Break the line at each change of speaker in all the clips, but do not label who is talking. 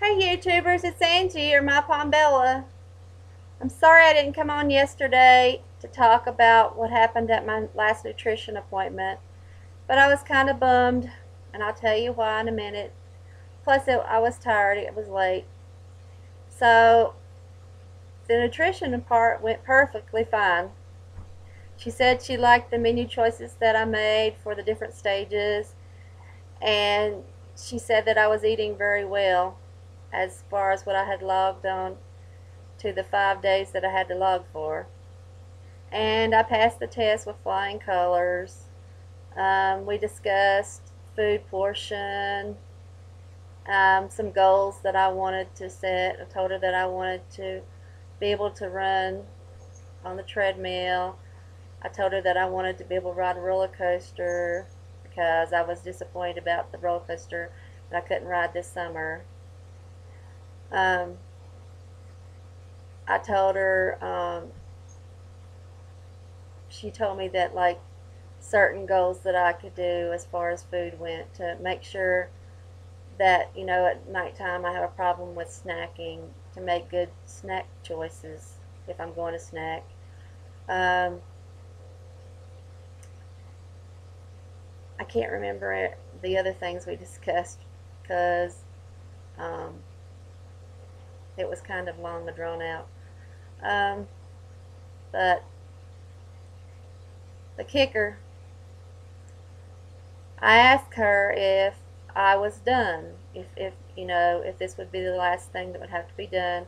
Hey YouTubers, it's Angie or My Palm Bella. I'm sorry I didn't come on yesterday to talk about what happened at my last nutrition appointment, but I was kind of bummed, and I'll tell you why in a minute. Plus, I was tired, it was late. So, the nutrition part went perfectly fine. She said she liked the menu choices that I made for the different stages, and she said that I was eating very well as far as what I had logged on to the 5 days that I had to log for. And I passed the test with flying colors. We discussed food portion, some goals that I wanted to set. I told her that I wanted to be able to run on the treadmill. I told her that I wanted to be able to ride a roller coaster because I was disappointed about the roller coaster that I couldn't ride this summer. Um, I told her, she told me that like certain goals that I could do as far as food went to make sure that, at nighttime I have a problem with snacking, to make good snack choices if I'm going to snack. Um, I can't remember the other things we discussed because um, it was kind of long and drawn out. Um, but the kicker, I asked her if I was done, if this would be the last thing that would have to be done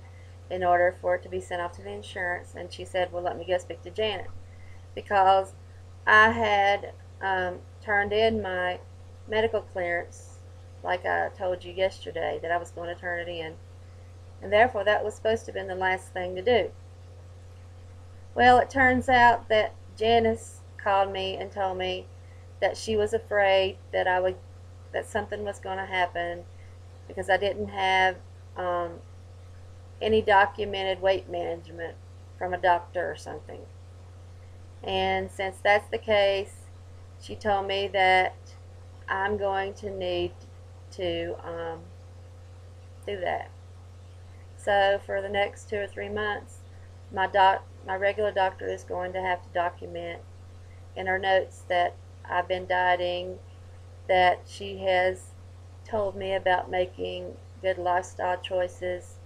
in order for it to be sent off to the insurance, and she said, well, let me go speak to Janet, because I had turned in my medical clearance like I told you yesterday that I was going to turn it in, and therefore that was supposed to have been the last thing to do. Well, it turns out that Janice called me and told me that she was afraid that something was going to happen because I didn't have um, any documented weight management from a doctor or something. And since that's the case, she told me that I'm going to need to do that. So for the next 2 or 3 months, my regular doctor is going to have to document in her notes that I've been dieting, that she has told me about making good lifestyle choices,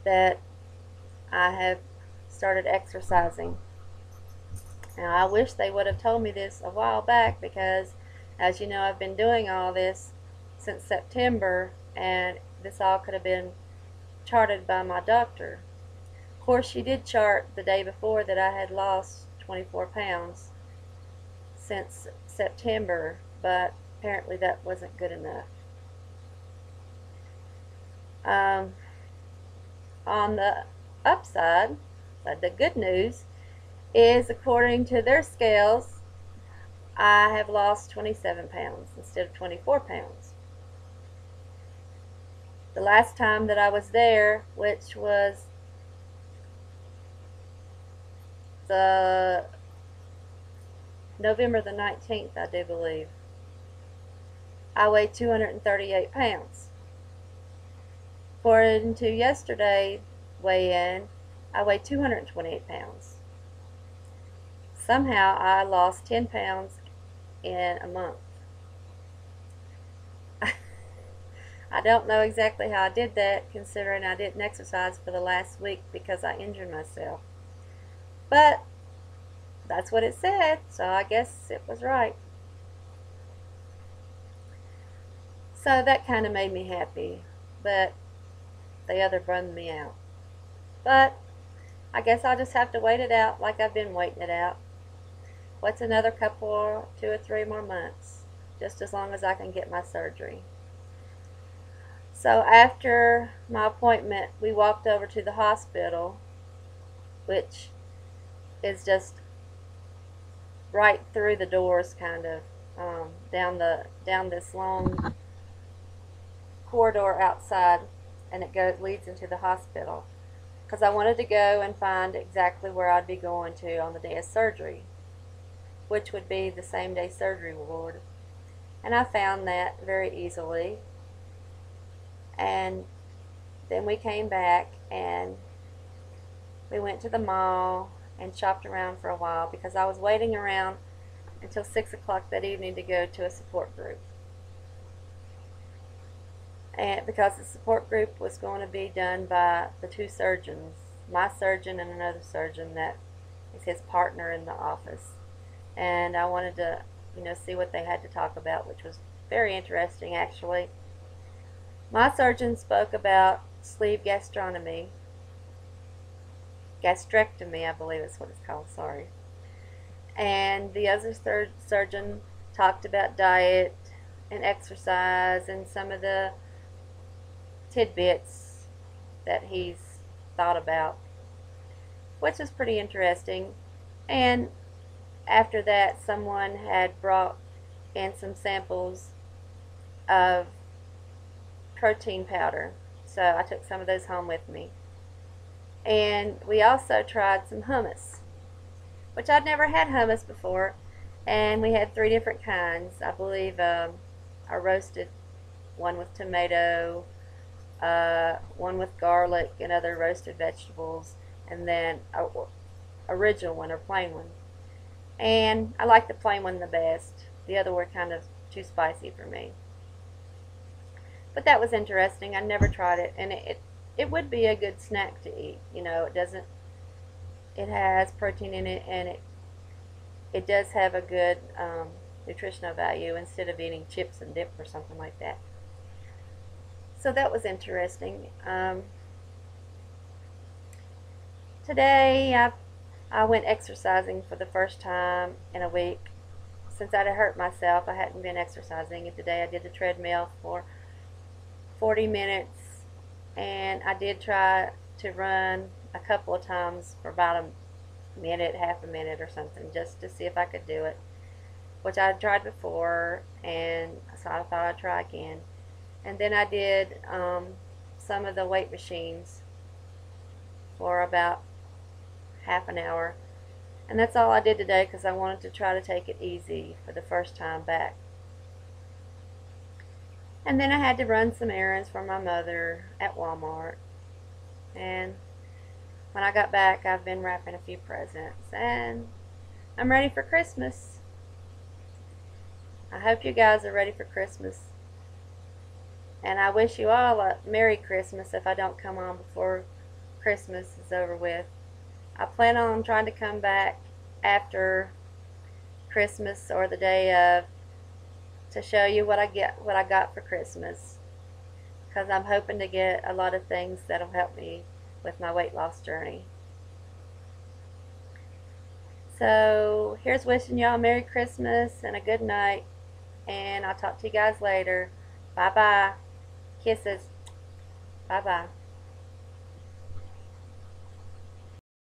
that I have started exercising. Now, I wish they would have told me this a while back because, as you know, I've been doing all this since September, and this all could have been charted by my doctor. Of course, she did chart the day before that I had lost 24 pounds since September, but apparently that wasn't good enough. Um, on the upside, the good news is, according to their scales, I have lost 27 pounds instead of 24 pounds. The last time that I was there, which was the November the 19th, I do believe, I weighed 238 pounds. According to yesterday weigh-in, I weighed 228 pounds. Somehow I lost 10 pounds in a month. I don't know exactly how I did that, considering I didn't exercise for the last week because I injured myself. But that's what it said, so I guess it was right. So that kind of made me happy, but the other bummed me out. But I guess I'll just have to wait it out like I've been waiting it out. What's another couple, 2 or 3 more months? Just as long as I can get my surgery. So after my appointment, we walked over to the hospital, which is just right through the doors, kind of down this long corridor outside, and it leads into the hospital. Because I wanted to go and find exactly where I'd be going to on the day of surgery, which would be the same day surgery ward. And I found that very easily. And then we came back and we went to the mall and shopped around for a while because I was waiting around until 6 o'clock that evening to go to a support group. And because the support group was going to be done by the two surgeons, my surgeon and another surgeon that is his partner in the office. And I wanted to, see what they had to talk about, which was very interesting actually. My surgeon spoke about sleeve gastrectomy, I believe is what it's called, sorry. And the other surgeon talked about diet and exercise and some of the tidbits that he's thought about, which is pretty interesting. And after that, someone had brought in some samples of protein powder, so I took some of those home with me. And we also tried some hummus, which I'd never had hummus before, and we had 3 different kinds. I believe a roasted one with tomato, one with garlic and other roasted vegetables, and then a original one or plain one. And I like the plain one the best. The other were kind of too spicy for me. But that was interesting. I never tried it, and it would be a good snack to eat. It has protein in it, and it does have a good nutritional value instead of eating chips and dip or something like that. So that was interesting. Today I went exercising for the first time in a week. Since I'd hurt myself, I hadn't been exercising, and today I did the treadmill for 40 minutes, and I did try to run a couple of times for about a minute, half a minute or something, just to see if I could do it, which I had tried before, and so I thought I'd try again. And then I did some of the weight machines for about half an hour, and that's all I did today because I wanted to try to take it easy for the first time back. And then I had to run some errands for my mother at Walmart, and when I got back, I've been wrapping a few presents, and I'm ready for Christmas. I hope you guys are ready for Christmas, and I wish you all a Merry Christmas if I don't come on before Christmas is over with. I plan on trying to come back after Christmas or the day of to show you what I got for Christmas, because I'm hoping to get a lot of things that'll help me with my weight loss journey. So here's wishing y'all Merry Christmas and a good night, and I'll talk to you guys later. Bye bye. Kisses. Bye bye.